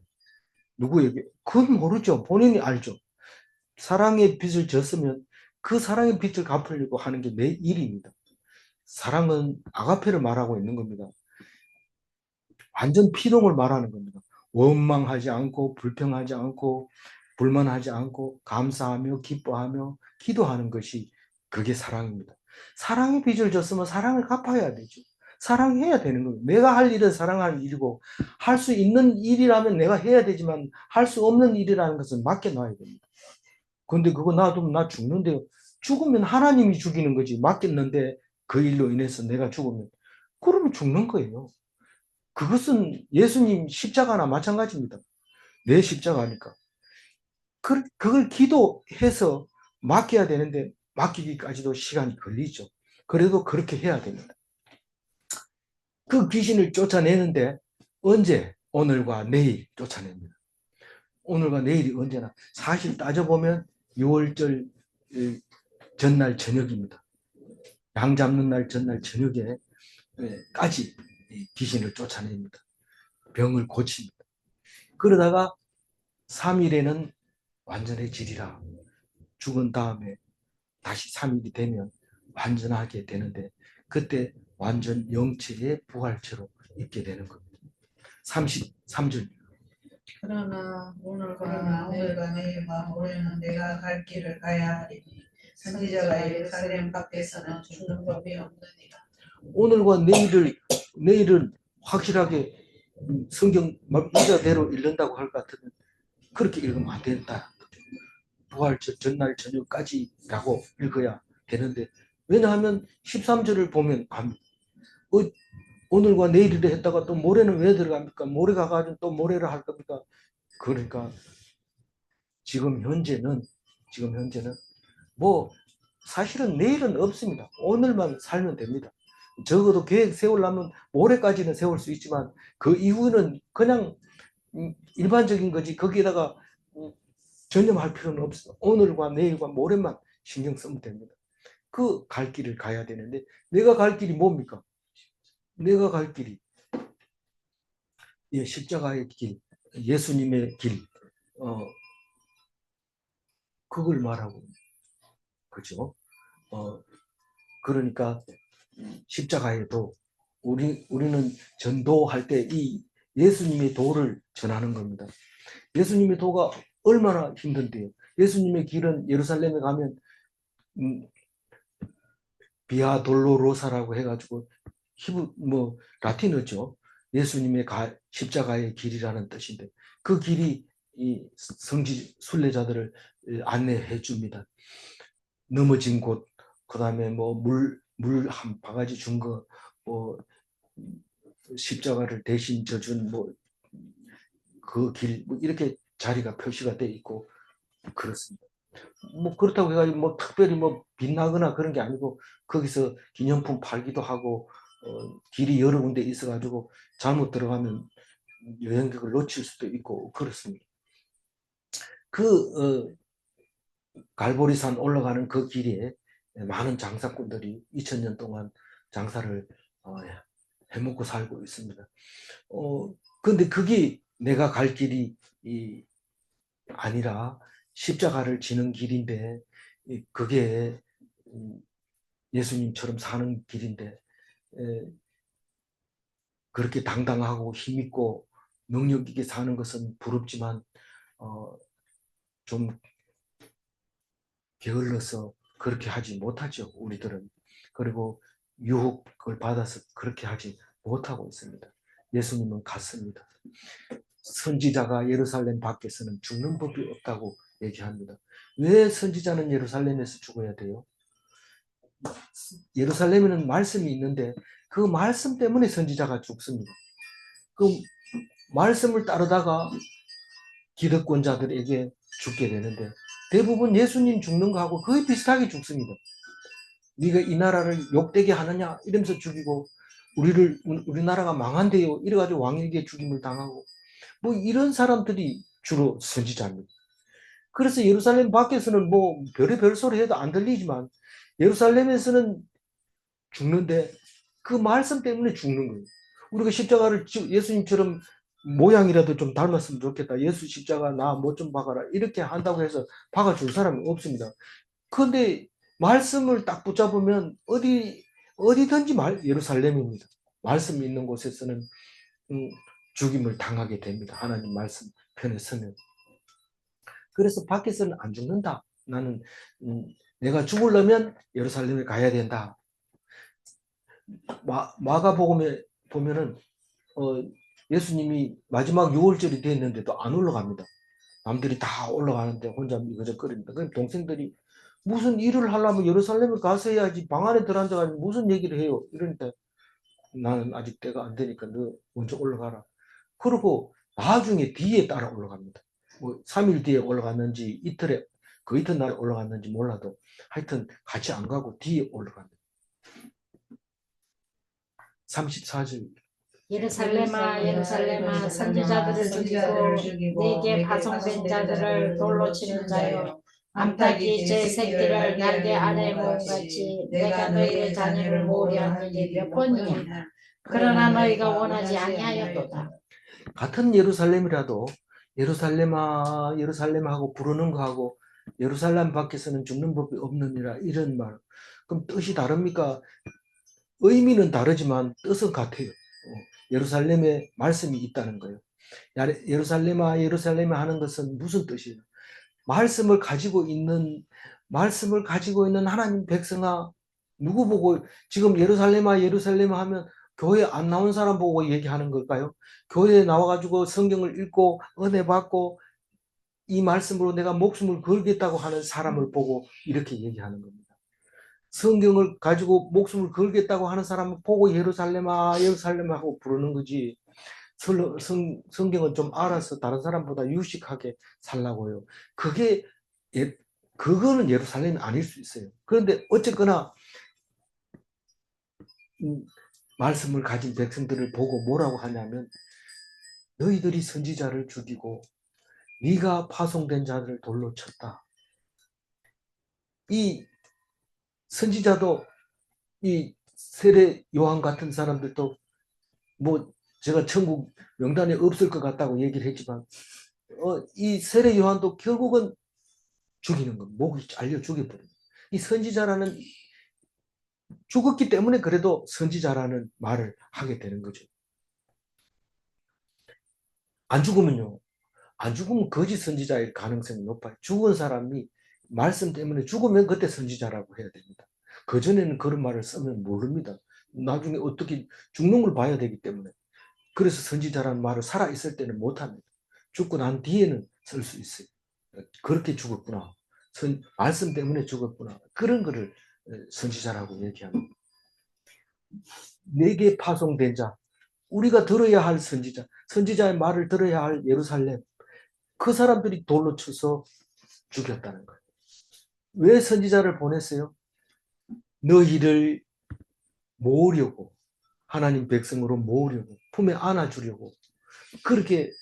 누구에게? 그건 모르죠. 본인이 알죠. 사랑의 빚을 졌으면 그 사랑의 빚을 갚으려고 하는 게 내 일입니다. 사랑은 아가페를 말하고 있는 겁니다. 완전 피동을 말하는 겁니다. 원망하지 않고 불평하지 않고 불만하지 않고 감사하며 기뻐하며 기도하는 것이 그게 사랑입니다. 사랑의 빚을 졌으면 사랑을 갚아야 되죠. 사랑해야 되는 거예요. 내가 할 일은 사랑할 일이고 할 수 있는 일이라면 내가 해야 되지만 할 수 없는 일이라는 것은 맡겨놔야 됩니다. 근데 그거 놔두면 나 죽는데요. 죽으면 하나님이 죽이는 거지. 맡겼는데 그 일로 인해서 내가 죽으면 그러면 죽는 거예요. 그것은 예수님 십자가나 마찬가지입니다. 내 십자가니까. 그걸 기도해서 맡겨야 되는데 맡기기까지도 시간이 걸리죠. 그래도 그렇게 해야 됩니다. 그 귀신을 쫓아내는데 언제? 오늘과 내일 쫓아냅니다. 오늘과 내일이 언제나 사실 따져보면 6월절 전날 저녁입니다. 양 잡는 날 전날 저녁에까지 귀신을 쫓아냅니다. 병을 고칩니다. 그러다가 3일에는 완전해지리라. 죽은 다음에 다시 3일이 되면 완전하게 되는데 그때 완전 영체의 부활체로 있게 되는 겁니다. 33절. 그러나 오늘과 내일과 모레는 내가 갈 길을 가야 하리니 선지자가 예루살렘 밖에서는 죽는 법이 없느니라. 오늘과 내일을 확실하게 성경 이자대로 읽는다고 할 것 같으면 그렇게 읽으면 안 된다. 부활 전날 저녁까지라고 읽어야 되는데 왜냐하면 13절을 보면 오늘과 내일을 했다가 또 모레는 왜 들어갑니까? 모레가 가지고 또 모레를 할 겁니까? 그러니까 지금 현재는 지금 현재는 뭐 사실은 내일은 없습니다. 오늘만 살면 됩니다. 적어도 계획 세우려면 모레까지는 세울 수 있지만 그 이후는 그냥 일반적인 거지 거기에다가 전념할 필요는 없어. 오늘과 내일과 모레만 신경 쓰면 됩니다. 그 갈 길을 가야 되는데 내가 갈 길이 뭡니까? 내가 갈 길이 십자가의 길, 예수님의 길, 그걸 말하고 그죠? 그러니까 십자가의 도, 우리는 전도할 때 이 예수님의 도를 전하는 겁니다. 예수님의 도가 얼마나 힘든데요. 예수님의 길은 예루살렘에 가면 비아 돌로로사라고 해가지고 라틴어죠. 예수님의 십자가의 길이라는 뜻인데 그 길이 이 성지 순례자들을 안내해 줍니다. 넘어진 곳, 그 다음에 뭐 물 한 바가지 준 거, 뭐 십자가를 대신 져준 뭐 그 길, 뭐 이렇게 자리가 표시가 돼 있고 그렇습니다. 뭐 그렇다고 해가지고 뭐 특별히 뭐 빛나거나 그런 게 아니고 거기서 기념품 팔기도 하고 길이 여러 군데 있어가지고 잘못 들어가면 여행객을 놓칠 수도 있고 그렇습니다. 갈보리산 올라가는 그 길에 많은 장사꾼들이 2000년 동안 장사를 해먹고 살고 있습니다. 근데 그게 내가 갈 길이 아니라 십자가를 지는 길인데 그게 예수님처럼 사는 길인데 그렇게 당당하고 힘있고 능력 있게 사는 것은 부럽지만 좀 게을러서 그렇게 하지 못하죠. 우리들은. 그리고 유혹을 받아서 그렇게 하지 못하고 있습니다. 예수님은 갔습니다. 선지자가 예루살렘 밖에서는 죽는 법이 없다고 얘기합니다. 왜 선지자는 예루살렘에서 죽어야 돼요? 예루살렘에는 말씀이 있는데 그 말씀 때문에 선지자가 죽습니다. 그 말씀을 따르다가 기득권자들에게 죽게 되는데 대부분 예수님 죽는 거하고 거의 비슷하게 죽습니다. 네가 이 나라를 욕되게 하느냐 이러면서 죽이고 우리나라가 망한대요 이래가지고 왕에게 죽임을 당하고 뭐 이런 사람들이 주로 선지자입니다. 그래서 예루살렘 밖에서는 뭐 별의별 소리 해도 안 들리지만 예루살렘에서는 죽는데 그 말씀 때문에 죽는 거예요. 우리가 십자가를 예수님처럼 모양이라도 좀 닮았으면 좋겠다. 예수 십자가 나 뭐 좀 박아라. 이렇게 한다고 해서 박아줄 사람이 없습니다. 그런데 말씀을 딱 붙잡으면 어디든지 예루살렘입니다. 말씀 있는 곳에서는 죽임을 당하게 됩니다. 하나님 말씀 편에 서면. 그래서 밖에서는 안 죽는다. 나는 내가 죽으려면 예루살렘에 가야 된다. 마가복음에 보면은 예수님이 마지막 6월절이 됐는데도 안 올라갑니다. 남들이 다 올라가는데 혼자 이거저거립니다. 그럼 동생들이 무슨 일을 하려면 예루살렘에 가서 해야지 방 안에 들어앉아가지고 무슨 얘기를 해요. 이러니까 나는 아직 때가 안 되니까 너 먼저 올라가라. 그러고 나중에 뒤에 따라 올라갑니다. 뭐 3일 뒤에 올라갔는지 그 이튿날 올라갔는지 몰라도 하여튼 같이 안 가고 뒤에 올라갑니다. 34절 예루살렘아 예루살렘아 선지자들을 죽이고 네게 파송된 자들을 돌로 치는 자여 암탉이 제 새끼를 날개 아래 모음같이 내가 너희의 자녀를 모으려 한 일이 몇 번이냐. 그러나 너희가 원하지 아니하였도다. 같은 예루살렘이라도 예루살렘아 예루살렘하고 부르는 거하고 예루살렘 밖에서는 죽는 법이 없느니라 이런 말. 그럼 뜻이 다릅니까? 의미는 다르지만 뜻은 같아요. 예루살렘에 말씀이 있다는 거예요. 예루살렘아 예루살렘아 하는 것은 무슨 뜻이에요? 말씀을 가지고 있는 하나님 백성아, 누구 보고 지금 예루살렘아 예루살렘아 하면 교회 안 나온 사람 보고 얘기하는 걸까요? 교회에 나와가지고 성경을 읽고 은혜 받고 이 말씀으로 내가 목숨을 걸겠다고 하는 사람을 보고 이렇게 얘기하는 겁니다. 성경을 가지고 목숨을 걸겠다고 하는 사람을 보고 예루살렘아 예루살렘아 하고 부르는 거지. 성경은 좀 알아서 다른 사람보다 유식하게 살라고요. 그게 그거는 예루살렘이 아닐 수 있어요. 그런데 어쨌거나 말씀을 가진 백성들을 보고 뭐라고 하냐면 너희들이 선지자를 죽이고 네가 파송된 자들을 돌로 쳤다. 이 선지자도 이 세례 요한 같은 사람들도 뭐 제가 천국 명단에 없을 것 같다고 얘기를 했지만 이 세례 요한도 결국은 죽이는 거, 목이 잘려 죽여버려요. 이 선지자라는 죽었기 때문에 그래도 선지자라는 말을 하게 되는 거죠. 안 죽으면요. 안 죽으면 거짓 선지자일 가능성이 높아요. 죽은 사람이 말씀 때문에 죽으면 그때 선지자라고 해야 됩니다. 그전에는 그런 말을 쓰면 모릅니다. 나중에 어떻게 죽는 걸 봐야 되기 때문에. 그래서 선지자라는 말을 살아있을 때는 못합니다. 죽고 난 뒤에는 쓸 수 있어요. 그렇게 죽었구나. 말씀 때문에 죽었구나. 그런 거를 선지자라고 얘기합니다. 내게 파송된 자, 우리가 들어야 할 선지자, 선지자의 말을 들어야 할 예루살렘, 그 사람들이 돌로 쳐서 죽였다는 거예요. 왜 선지자를 보냈어요? 너희를 모으려고, 하나님 백성으로 모으려고, 품에 안아주려고. 그렇게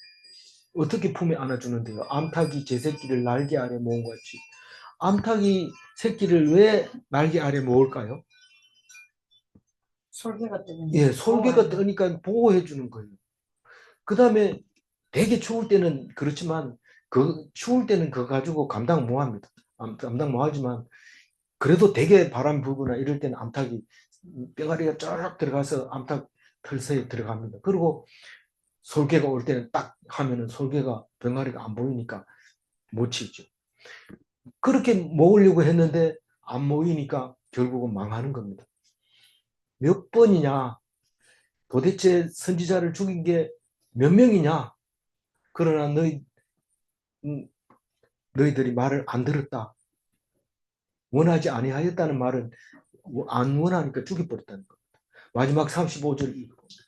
어떻게 품에 안아주는데요? 암탉이 제 새끼를 날개 아래 모은 것 같이. 암탉이 새끼를 왜 날개 아래 모을까요? 솔개가 뜨는 예, 솔개가 뜨니까 보호해 주는 거예요. 그 다음에 되게 추울 때는 그렇지만 그 추울 때는 그거 가지고 감당 못 합니다. 감당 못 하지만 그래도 되게 바람 불거나 이럴 때는 암탉이 뼈가리가 쫙 들어가서 암탉 털새에 들어갑니다. 그리고 솔개가 올 때는 딱 하면은 솔개가 병아리가 안 보이니까 못 치죠. 그렇게 모으려고 했는데 안 모이니까 결국은 망하는 겁니다. 몇 번이냐? 도대체 선지자를 죽인 게 몇 명이냐? 그러나 너희들이 말을 안 들었다. 원하지 아니하였다는 말은 안 원하니까 죽여버렸다는 겁니다. 마지막 35절 읽어봅니다.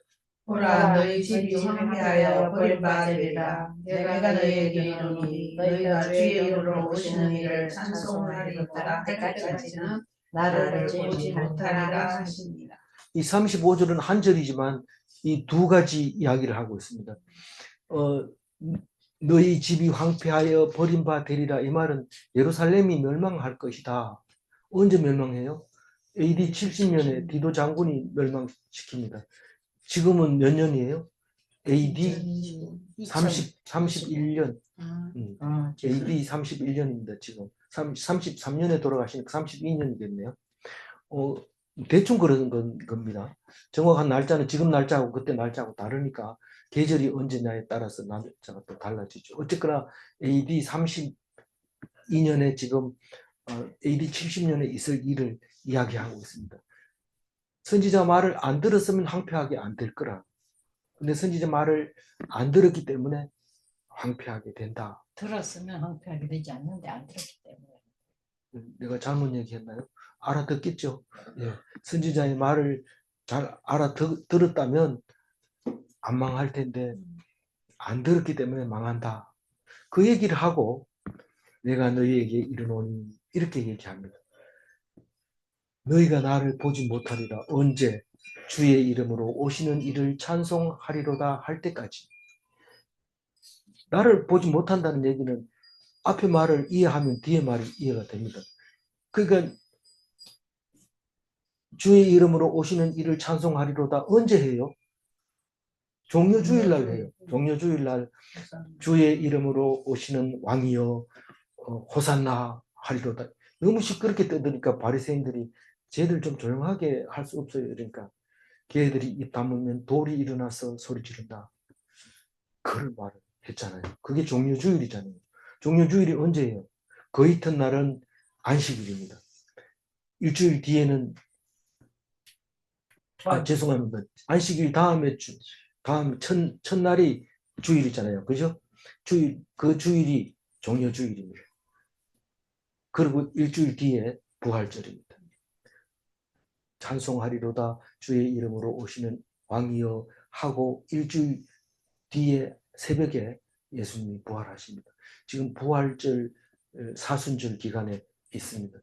보라 너희 집이 황폐하여 버림받으리라. 내가 너희에게 이르노니 너희가 주의 이름으로 오시는 이를 찬송하리로다 할 때까지는 나를 보지 못하리라 하십니다. 이 35절은 한 절이지만 이 두 가지 이야기를 하고 있습니다. 너희 집이 황폐하여 버림받으리라. 이 말은 예루살렘이 멸망할 것이다. 언제 멸망해요? AD 70년에 디도 장군이 멸망시킵니다. 지금은 몇 년이에요? AD 31년. AD 31년입니다. 지금 33년에 돌아가시니까 32년이겠네요. 대충 그런 겁니다. 정확한 날짜는 지금 날짜하고 그때 날짜하고 다르니까 계절이 언제냐에 따라서 날짜가 또 달라지죠. 어쨌거나 AD 32년에 지금 AD 70년에 있을 일을 이야기하고 있습니다. 선지자 말을 안 들었으면 황폐하게 안 될 거라. 근데 선지자 말을 안 들었기 때문에 황폐하게 된다. 들었으면 황폐하게 되지 않는데 안 들었기 때문에. 내가 잘못 얘기했나요? 알아듣겠죠? 예. 선지자의 말을 잘 알아들었다면 안 망할 텐데 안 들었기 때문에 망한다. 그 얘기를 하고 내가 너희에게 이르노니 이렇게 얘기합니다. 너희가 나를 보지 못하리라. 언제? 주의 이름으로 오시는 이를 찬송하리로다 할 때까지. 나를 보지 못한다는 얘기는 앞에 말을 이해하면 뒤에 말이 이해가 됩니다. 그러니까 주의 이름으로 오시는 이를 찬송하리로다 언제 해요? 종려주일날 해요. 종려주일날 주의 이름으로 오시는 왕이여 호산나 하리로다. 너무 시끄럽게 떠드니까 바리새인들이 쟤들 좀 조용하게 할 수 없어요. 그러니까 걔들이 입 다물면 돌이 일어나서 소리 지른다. 그런 말을 했잖아요. 그게 종려주일이잖아요. 종려주일이 언제예요? 그 이튿날은 안식일입니다. 일주일 뒤에는 죄송합니다. 안식일 다음에 다음 첫날이 주일이잖아요. 그죠? 그 주일이 종려주일입니다. 그리고 일주일 뒤에 부활절입니다. 찬송하리로다 주의 이름으로 오시는 왕이여 하고 일주일 뒤에 새벽에 예수님이 부활하십니다. 지금 부활절 사순절 기간에 있습니다.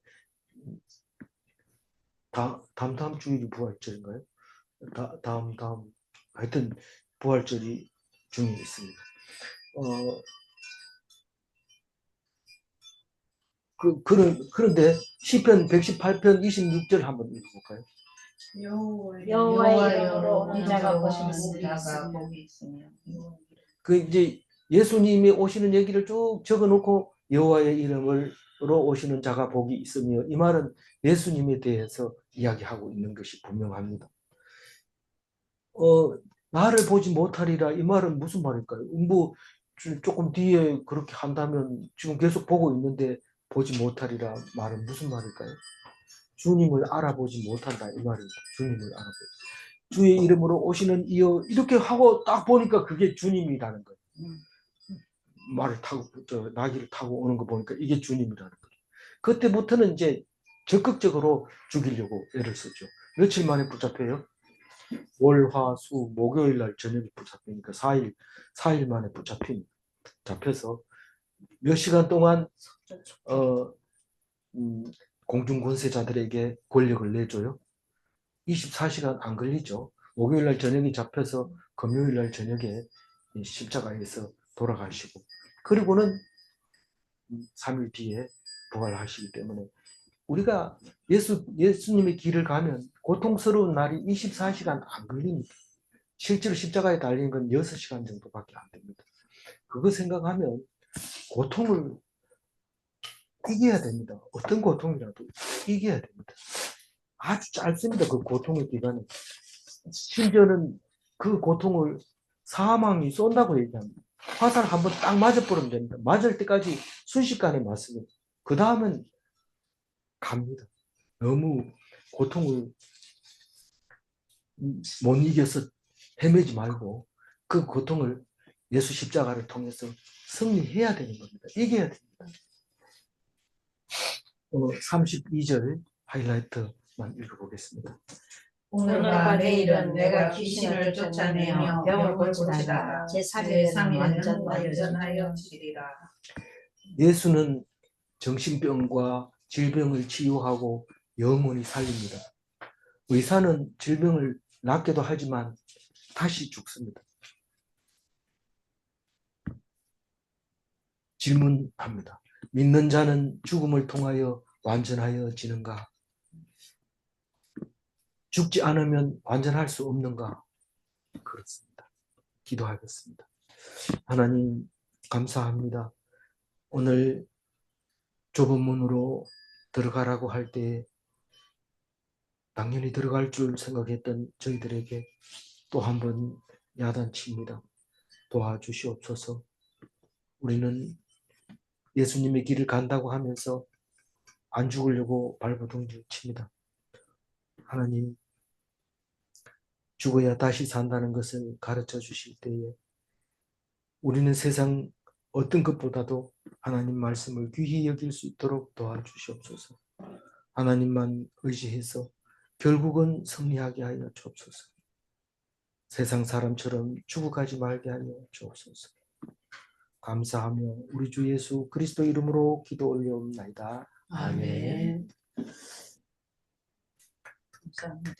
다음 주일이 부활절인가요? 다음 하여튼 부활절이 중에 있습니다. 그런데 시편 118편 26절 한번 읽어볼까요? 여호와의 이름으로 오는 자가 복이 있으며 그 이제 예수님이 오시는 얘기를 쭉 적어놓고 여호와의 이름으로 오시는 자가 복이 있으며, 이 말은 예수님에 대해서 이야기하고 있는 것이 분명합니다. 나를 보지 못하리라, 이 말은 무슨 말일까요? 뭐 조금 뒤에 그렇게 한다면 지금 계속 보고 있는데 보지 못하리라 말은 무슨 말일까요? 주님을 알아보지 못한다, 이 말입니다. 주님을 알아보지. 주의 이름으로 오시는 이여, 이렇게 하고 딱 보니까 그게 주님이라는 거예요. 말을 타고 나귀를 타고 오는 거 보니까 이게 주님이라는 거예요. 그때부터는 이제 적극적으로 죽이려고 애를 쓰죠. 며칠 만에 붙잡혀요? 월, 화, 수, 목요일 날 저녁에 붙잡히니까 4일 만에 잡혀서 몇 시간 동안 공중 권세자들에게 권력을 내줘요. 24시간 안 걸리죠. 목요일 날 저녁에 잡혀서 금요일 날 저녁에 십자가에서 돌아가시고, 그리고는 3일 뒤에 부활하시기 때문에 우리가 예수님의 길을 가면 고통스러운 날이 24시간 안 걸립니다. 실제로 십자가에 달리는 건 6시간 정도밖에 안 됩니다. 그거 생각하면 고통을 이겨야 됩니다. 어떤 고통이라도 이겨야 됩니다. 아주 짧습니다. 그 고통의 기간은. 심지어는 그 고통을 사망이 쏜다고 얘기합니다. 화살 한번 딱 맞아버리면 됩니다. 맞을 때까지 순식간에 맞습니다. 그 다음은 갑니다. 너무 고통을 못 이겨서 헤매지 말고 그 고통을 예수 십자가를 통해서 승리해야 되는 겁니다. 이겨야 됩니다. 32절 하이라이트만 읽어보겠습니다. 오늘과 내일은 내가 귀신을 쫓아내며 병을 고치다가 제3일에는 완전하여 지리라. 예수는 정신병과 질병을 치유하고 영원히 살립니다. 의사는 질병을 낫게도 하지만 다시 죽습니다. 질문합니다. 믿는 자는 죽음을 통하여 완전하여지는가? 죽지 않으면 완전할 수 없는가? 그렇습니다. 기도하겠습니다. 하나님, 감사합니다. 오늘 좁은 문으로 들어가라고 할 때 당연히 들어갈 줄 생각했던 저희들에게 또 한 번 야단칩니다. 도와주시옵소서. 우리는 예수님의 길을 간다고 하면서 안 죽으려고 발버둥 칩니다. 하나님, 죽어야 다시 산다는 것을 가르쳐 주실 때에 우리는 세상 어떤 것보다도 하나님 말씀을 귀히 여길 수 있도록 도와주시옵소서. 하나님만 의지해서 결국은 승리하게 하여 주옵소서. 세상 사람처럼 죽어가지 말게 하여 주옵소서. 감사하며 우리 주 예수 그리스도 이름으로 기도 올려옵나이다. 아멘. 감사합니다.